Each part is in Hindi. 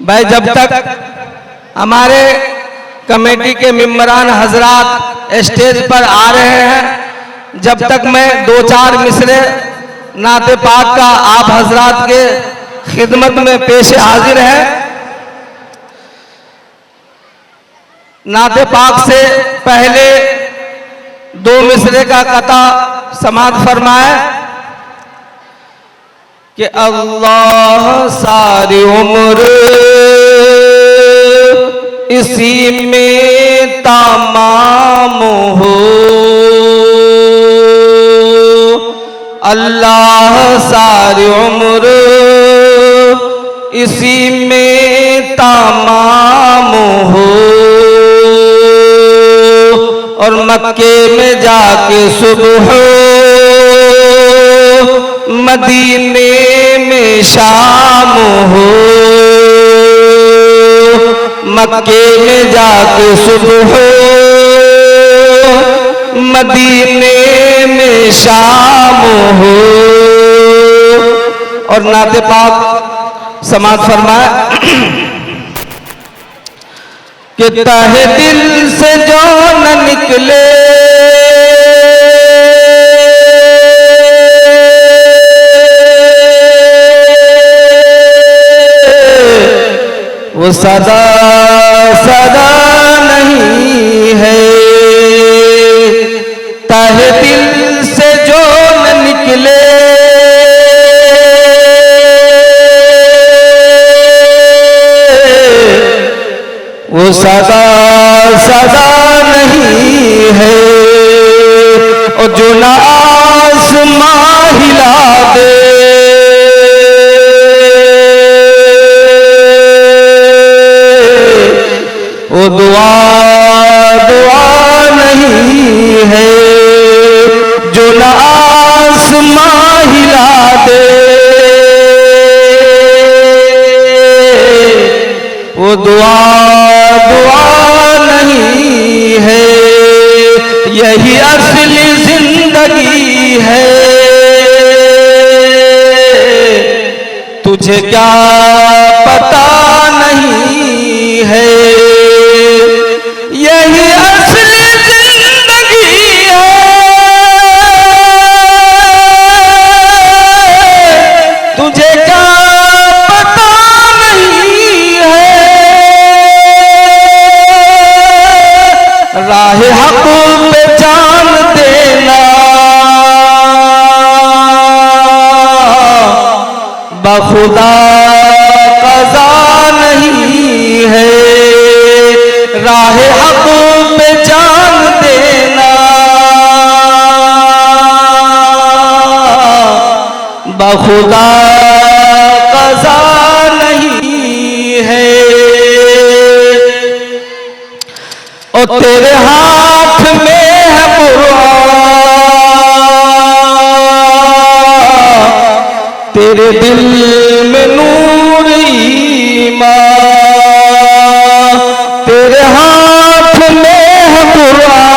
भाई जब तक हमारे कमेटी के मेंबरान हजरात स्टेज पर आ रहे हैं, जब तक मैं दो चार मिसरे नाते पाक का आप हजरात के खिदमत में पेश हाजिर है। नाते पाक से पहले दो मिसरे का कता समाअत फरमाए कि अल्लाह सारी उम्र इसी में तमाम हो, अल्लाह सारी उम्र इसी में तमाम हो, और मक्के में जाके सुबह मदीने में शाम हो, मक्के में जाके सुबह मदीने में शाम हो। और नाते पाक समाअत फरमाए कि तहे दिल से जो न निकले वो सदा सदा नहीं है, तहे दिल से जो न निकले वो सदा सदा नहीं है, और जो न आसमां हिला दे वो दुआ दुआ नहीं है, जो न आसमां हिला दे वो दुआ दुआ नहीं है। यही असली जिंदगी है, तुझे क्या पता नहीं है। यही असली जिंदगी है, तुझे क्या पता नहीं है। राह हक पे जान देना बखुदा कज़ा नहीं है, राह हक पे जान देना बखुदा कज़ा नहीं है। और तेरे हाथ में है कुरान, तेरे दिल में नूर ईमान, तेरे हाथ में है कुरान,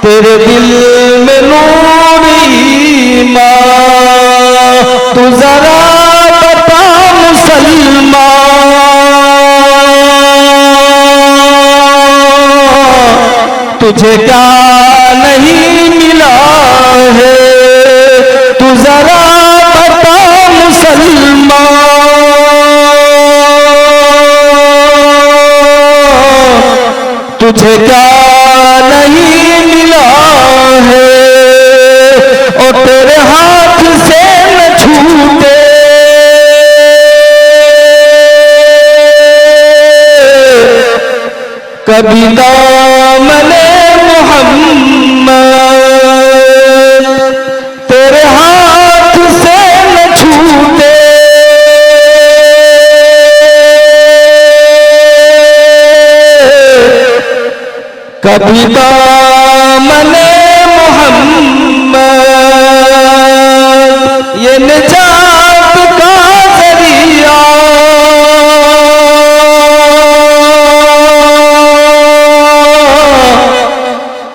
तेरे दिल में नूर ईमान। तू जरा बता मुसलमान, तुझे क्या नहीं मिला है। तू जरा बता मुसलमान, तुझे क्या नहीं मिला है। और तेरे हाथ से न छूटे कभी दामने मोहम्मद, तेरे हाथ से न छूटे कभी दामने मोहम्मद। ये निजात का जरिया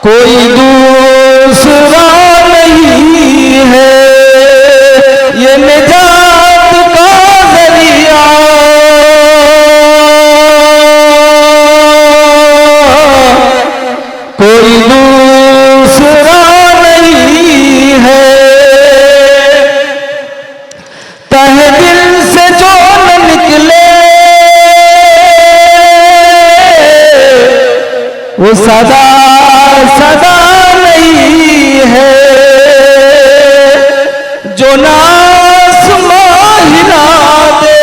कोई दूसरा नहीं है, ये निजात का जरिया कोई दूसरा नहीं है। तहे दिल से जो न निकले वो सदा सदा नहीं है, जो ना आसमां हिला दे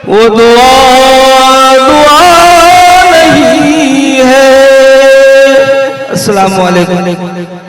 वो दुआ दुआ नहीं है। अस्सलामु अलैकुम।